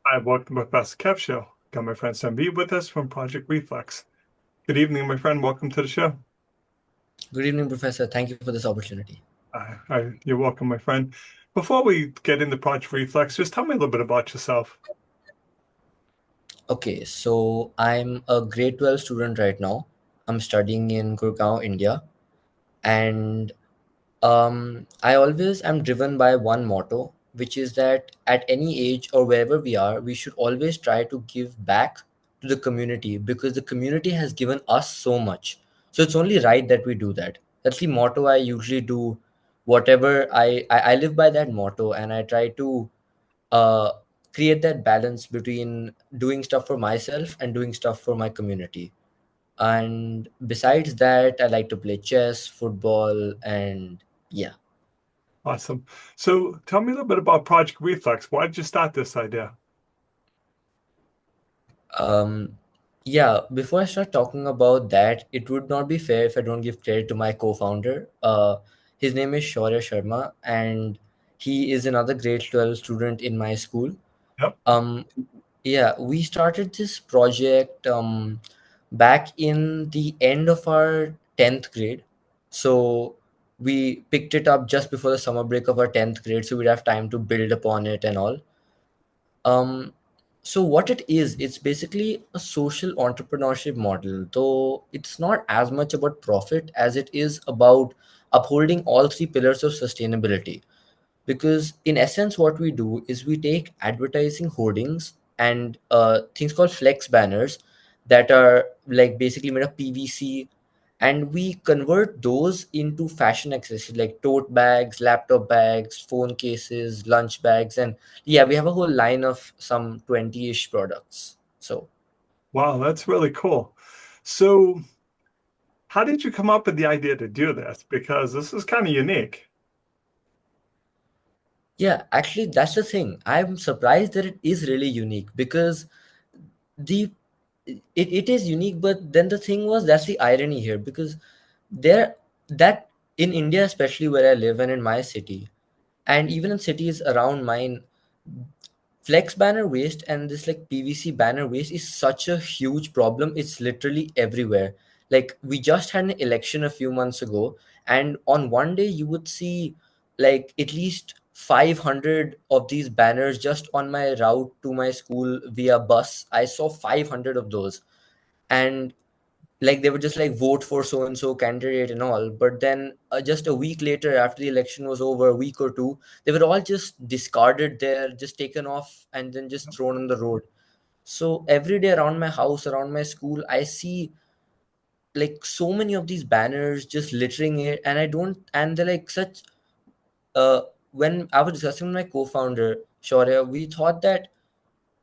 Hi, welcome to Professor Kev Show. Got my friend Samvit with us from Project Reflex. Good evening, my friend. Welcome to the show. Good evening, Professor. Thank you for this opportunity. You're welcome, my friend. Before we get into Project Reflex, just tell me a little bit about yourself. Okay, so I'm a grade 12 student right now. I'm studying in Gurgaon, India, and I always am driven by one motto, which is that at any age or wherever we are, we should always try to give back to the community because the community has given us so much. So it's only right that we do that. That's the motto I usually do. Whatever I live by that motto, and I try to uh, create that balance between doing stuff for myself and doing stuff for my community. And besides that, I like to play chess, football, and yeah. Awesome. So tell me a little bit about Project Reflex. Why did you start this idea? Um, yeah, before I start talking about that, it would not be fair if I don't give credit to my co-founder. His name is Shaurya Sharma, and he is another grade 12 student in my school. Yep. Um, yeah, we started this project back in the end of our 10th grade. So we picked it up just before the summer break of our 10th grade, so we'd have time to build upon it and all. Um, so what it is, it's basically a social entrepreneurship model, though it's not as much about profit as it is about upholding all three pillars of sustainability. Because in essence, what we do is we take advertising hoardings and things called flex banners that are like basically made of PVC, and we convert those into fashion accessories like tote bags, laptop bags, phone cases, lunch bags, and yeah, we have a whole line of some 20-ish products. So Wow, that's really cool. So how did you come up with the idea to do this? Because this is kind of unique. yeah, actually that's the thing. I'm surprised that it is really unique because the it is unique, but then the thing was, that's the irony here, because there that in India, especially where I live and in my city, and even in cities around mine, flex banner waste and this like PVC banner waste is such a huge problem. It's literally everywhere. Like we just had an election a few months ago, and on one day you would see like at least 500 of these banners just on my route to my school via bus. I saw 500 of those, and like they would just like vote for so and so candidate and all, but then just a week later, after the election was over, a week or two, they were all just discarded there, just taken off and then just thrown on the road. So every day around my house, around my school, I see like so many of these banners just littering it, and I don't and they're like such uh when I was discussing with my co-founder Shaurya, we thought that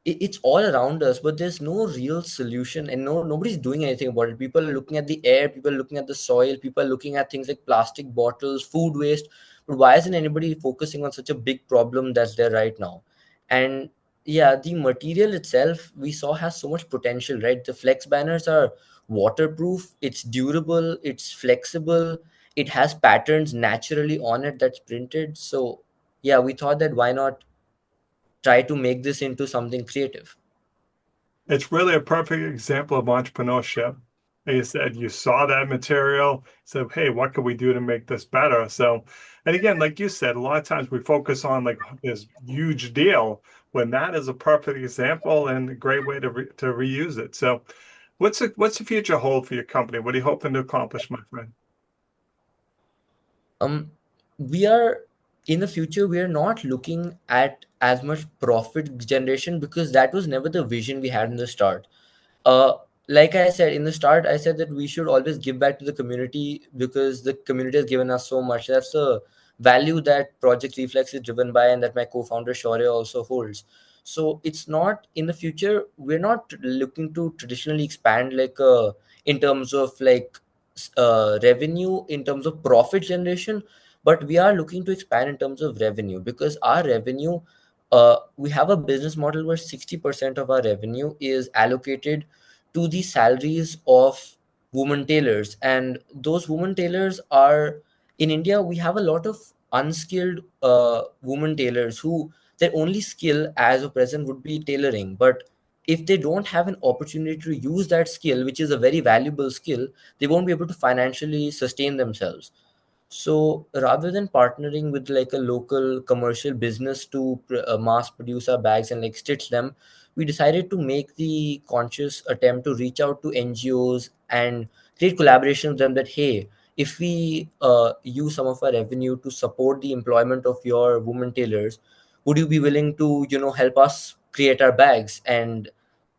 it's all around us, but there's no real solution, and nobody's doing anything about it. People are looking at the air, people are looking at the soil, people are looking at things like plastic bottles, food waste, but why isn't anybody focusing on such a big problem that's there right now? And yeah, the material itself we saw has so much potential, right? The flex banners are waterproof, it's durable, it's flexible, it has patterns naturally on it that's printed. So yeah, we thought that why not try to make this into something creative. It's really a perfect example of entrepreneurship. Like you said, you saw that material, said, hey, what can we do to make this better? So, and again, like you said, a lot of times we focus on like this huge deal when that is a perfect example and a great way to reuse it. So, what's the future hold for your company? What are you hoping to accomplish, my friend? um we are in the future, we are not looking at as much profit generation because that was never the vision we had in the start. uh like I said in the start, I said that we should always give back to the community because the community has given us so much. That's the value that Project Reflex is driven by, and that my co-founder Shaurya also holds. So it's not, in the future we're not looking to traditionally expand like in terms of like revenue, in terms of profit generation, but we are looking to expand in terms of revenue, because our revenue, we have a business model where 60% of our revenue is allocated to the salaries of women tailors, and those women tailors are, in India we have a lot of unskilled women tailors who their only skill as of present would be tailoring. But if they don't have an opportunity to use that skill, which is a very valuable skill, they won't be able to financially sustain themselves. So rather than partnering with like a local commercial business to mass produce our bags and like stitch them, we decided to make the conscious attempt to reach out to NGOs and create collaboration with them that, hey, if we use some of our revenue to support the employment of your women tailors, would you be willing to, help us create our bags? And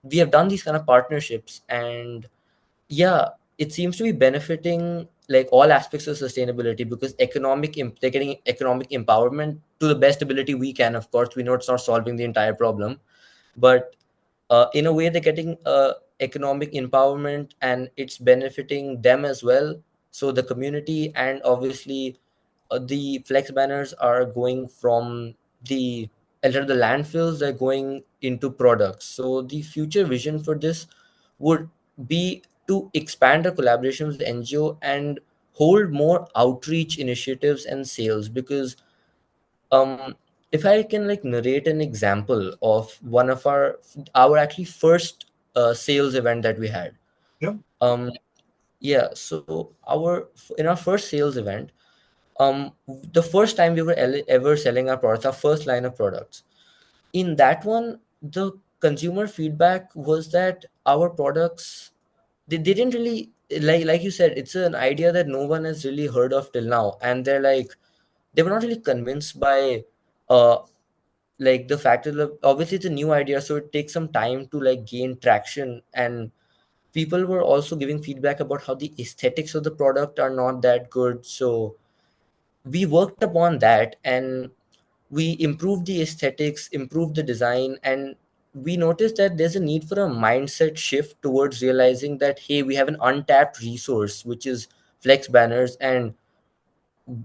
we have done these kind of partnerships, and yeah, it seems to be benefiting like all aspects of sustainability, because they're getting economic empowerment to the best ability we can. Of course, we know it's not solving the entire problem, but in a way they're getting economic empowerment, and it's benefiting them as well. So the community, and obviously the flex banners are going from the enter the landfills, they're going into products. So the future vision for this would be to expand our collaboration with the NGO and hold more outreach initiatives and sales. Because um if I can like narrate an example of one of our actually first sales event that we had. Yep. um yeah, so our in our first sales event, the first time we were ever selling our products, our first line of products, in that one, the consumer feedback was that our products, they didn't really, like you said, it's an idea that no one has really heard of till now, and they're like, they were not really convinced by uh like the fact that obviously it's a new idea, so it takes some time to like gain traction. And people were also giving feedback about how the aesthetics of the product are not that good. So we worked upon that, and we improved the aesthetics, improved the design, and we noticed that there's a need for a mindset shift towards realizing that, hey, we have an untapped resource, which is flex banners. And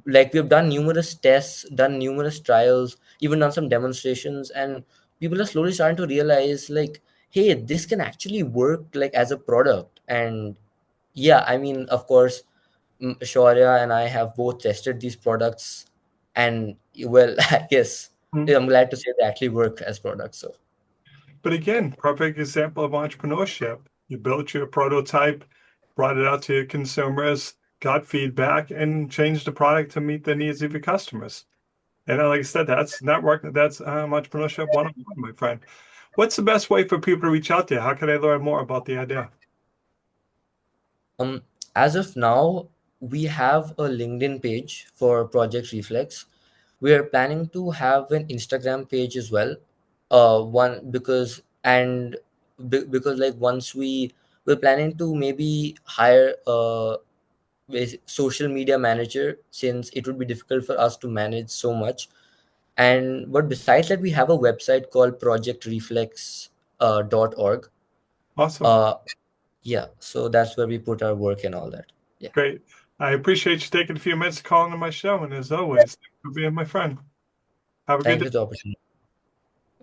like, we have done numerous tests, done numerous trials, even done some demonstrations, and people are slowly starting to realize like, hey, this can actually work like as a product. And yeah, I mean, of course, Shaurya and I have both tested these products, and well, I guess Mm. I'm glad to say they actually work as products. So But again, perfect example of entrepreneurship. You built your prototype, brought it out to your consumers, got feedback, and changed the product to meet the needs of your customers. And like I said, that's network, that's entrepreneurship 101, my friend. What's the best way for people to reach out to you? How can I learn more about the idea? um, as of now, we have a LinkedIn page for Project Reflex. We are planning to have an Instagram page as well. One because and because like once we're planning to maybe hire a social media manager, since it would be difficult for us to manage so much. And but besides that, we have a website called projectreflex .org. Awesome. uh yeah, so that's where we put our work and all that. Yeah, Great. I appreciate you taking a few minutes to call into my show. And as always, thanks for being my friend. Have a good thank day. you for the opportunity.